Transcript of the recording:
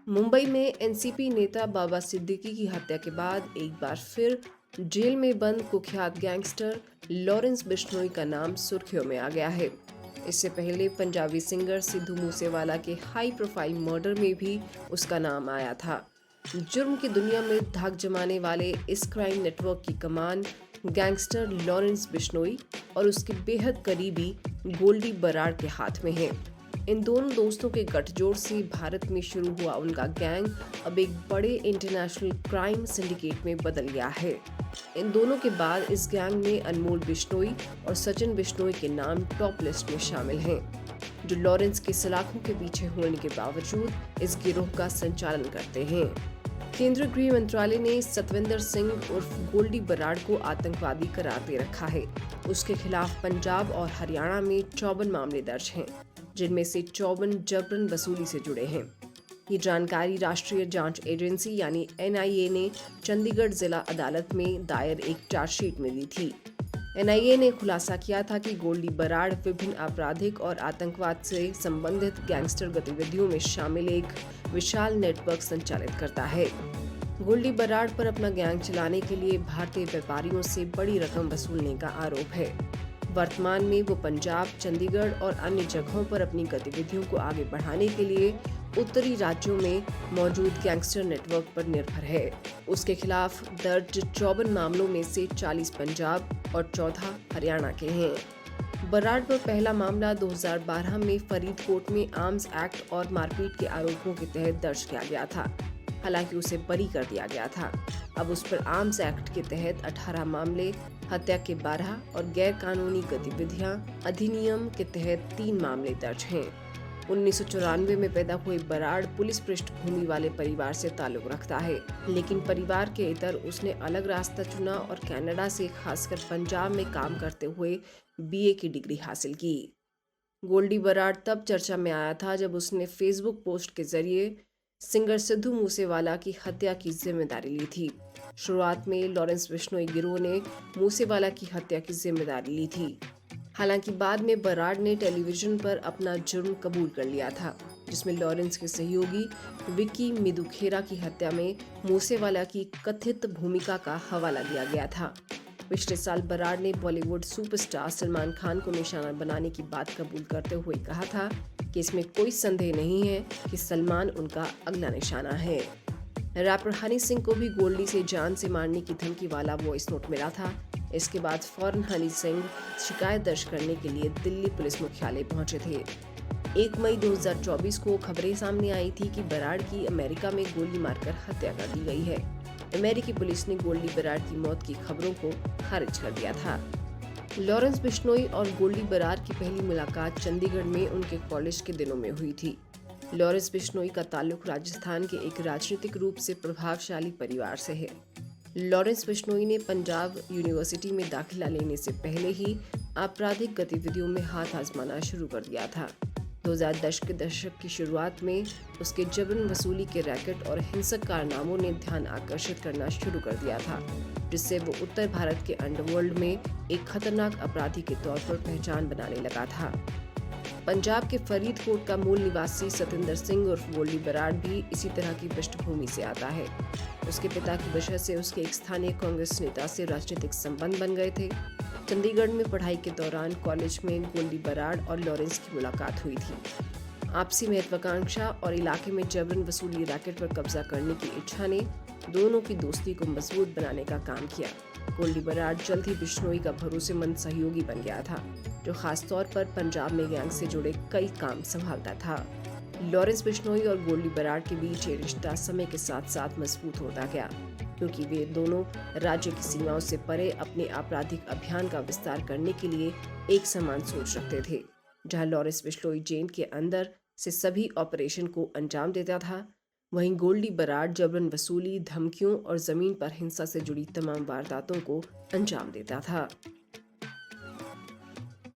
मुंबई में एनसीपी नेता बाबा सिद्दीकी की हत्या के बाद एक बार फिर जेल में बंद कुख्यात गैंगस्टर लॉरेंस बिश्नोई का नाम सुर्खियों में आ गया है। इससे पहले पंजाबी सिंगर सिद्धू मूसेवाला के हाई प्रोफाइल मर्डर में भी उसका नाम आया था। जुर्म की दुनिया में धाक जमाने वाले इस क्राइम नेटवर्क की कमान गैंगस्टर लॉरेंस बिश्नोई और उसके बेहद करीबी गोल्डी बराड़ के हाथ में है। इन दोनों दोस्तों के गठजोड़ से भारत में शुरू हुआ उनका गैंग अब एक बड़े इंटरनेशनल क्राइम सिंडिकेट में बदल गया है। इन दोनों के बाद इस गैंग में अनमोल बिश्नोई और सचिन बिश्नोई के नाम टॉप लिस्ट में शामिल हैं, जो लॉरेंस के सलाखों के पीछे होने के बावजूद इस गिरोह का संचालन करते हैं। केंद्रीय गृह मंत्रालय ने सतविंदर सिंह उर्फ गोल्डी बराड़ को आतंकवादी करार दे रखा है। उसके खिलाफ पंजाब और हरियाणा में 54 मामले दर्ज हैं, जिनमें से 54 जबरन वसूली से जुड़े हैं। ये जानकारी राष्ट्रीय जांच एजेंसी यानी एनआईए ने चंडीगढ़ जिला अदालत में दायर एक चार्जशीट में दी थी। एनआईए ने खुलासा किया था कि गोल्डी बराड़ विभिन्न आपराधिक और आतंकवाद से संबंधित गैंगस्टर गतिविधियों में शामिल एक विशाल नेटवर्क संचालित करता है। गोल्डी बराड़ पर अपना गैंग चलाने के लिए भारतीय व्यापारियों से बड़ी रकम वसूलने का आरोप है। वर्तमान में वो पंजाब, चंडीगढ़ और अन्य जगहों पर अपनी गतिविधियों को आगे बढ़ाने के लिए उत्तरी राज्यों में मौजूद गैंगस्टर नेटवर्क पर निर्भर है। उसके खिलाफ दर्ज 54 मामलों में से 40 पंजाब और 14 हरियाणा के हैं। बराड़ पर पहला मामला 2012 में फरीदकोट में आर्म्स एक्ट और मारपीट के आरोपों के तहत दर्ज किया गया था। हालांकि उसे बरी कर दिया गया था। अब उस पर आर्म्स एक्ट के तहत 18 मामले, हत्या के 12 और गैर कानूनी गतिविधियां अधिनियम के तहत 3 मामले दर्ज हैं। 1994 में पैदा हुए बराड़ पुलिस पृष्ठभूमि वाले परिवार से ताल्लुक रखता है, लेकिन परिवार के इतर उसने अलग रास्ता चुना और कनाडा से खासकर पंजाब में काम करते हुए बीए की डिग्री हासिल की। गोल्डी बराड़ तब चर्चा में आया था जब उसने फेसबुक पोस्ट के जरिए सिंगर सिद्धू मूसेवाला की हत्या की जिम्मेदारी ली थी। शुरुआत में लॉरेंस बिश्नोई गिरोह ने मूसेवाला की हत्या की जिम्मेदारी ली थी। हालांकि बाद में बराड़ ने टेलीविजन पर अपना जुर्म कबूल कर लिया था, जिसमें लॉरेंस के सहयोगी विक्की मिदुखेरा की हत्या में मूसेवाला की कथित भूमिका का हवाला दिया गया था। पिछले साल बराड़ ने बॉलीवुड सुपरस्टार सलमान खान को निशाना बनाने की बात कबूल करते हुए कहा था कि इसमें कोई संदेह नहीं है कि सलमान उनका अगला निशाना है। रैपर हनी सिंह को भी गोल्डी से जान से मारने की धमकी वाला वॉइस नोट मिला था। इसके बाद फौरन हनी सिंह शिकायत दर्ज करने के लिए दिल्ली पुलिस मुख्यालय पहुंचे थे। 1 मई 2024 को खबरें सामने आई थी कि बराड़ की अमेरिका में गोली मारकर हत्या कर दी गई है। अमेरिकी पुलिस ने गोल्डी बराड़ की मौत की खबरों को खारिज कर दिया था। लॉरेंस बिश्नोई और गोल्डी बराड़ की पहली मुलाकात चंडीगढ़ में उनके कॉलेज के दिनों में हुई थी। लॉरेंस बिश्नोई का ताल्लुक राजस्थान के एक राजनीतिक रूप से प्रभावशाली परिवार से है। लॉरेंस बिश्नोई ने पंजाब यूनिवर्सिटी में दाखिला लेने से पहले ही आपराधिक गतिविधियों में हाथ आजमाना शुरू कर दिया था। 2010 के दशक की शुरुआत में उसके जबरन वसूली के रैकेट और हिंसक कारनामों ने ध्यान आकर्षित करना शुरू कर दिया था, जिससे वो उत्तर भारत के अंडरवर्ल्ड में एक खतरनाक अपराधी के तौर पर पहचान बनाने लगा था। पंजाब के फरीदकोट का मूल निवासी सतिंदर सिंह उर्फ गोल्डी बराड़ भी इसी तरह की पृष्ठभूमि से आता है। उसके पिता की वजह से उसके एक स्थानीय कांग्रेस नेता से राजनीतिक संबंध बन गए थे। चंडीगढ़ में पढ़ाई के दौरान कॉलेज में गोल्डी बराड़ और लॉरेंस की मुलाकात हुई थी। आपसी महत्वाकांक्षा और इलाके में जबरन वसूली रैकेट पर कब्जा करने की इच्छा ने दोनों की दोस्ती को मजबूत बनाने का काम किया। गोल्डी बराड़ जल्द ही बिश्नोई का भरोसेमंद सहयोगी बन गया था, जो खासतौर पर पंजाब में गैंग से जुड़े कई काम संभालता था। लॉरेंस बिश्नोई और गोल्डी बराड़ के बीच ये रिश्ता समय के साथ साथ मजबूत होता गया, क्योंकि वे दोनों राज्य की सीमाओं से परे अपने आपराधिक अभियान का विस्तार करने के लिए एक समान सोच रखते थे। जहां लॉरेंस बिश्नोई जेल के अंदर से सभी ऑपरेशन को अंजाम देता था, वहीं गोल्डी बराड़ जबरन वसूली, धमकियों और जमीन पर हिंसा से जुड़ी तमाम वारदातों को अंजाम देता था।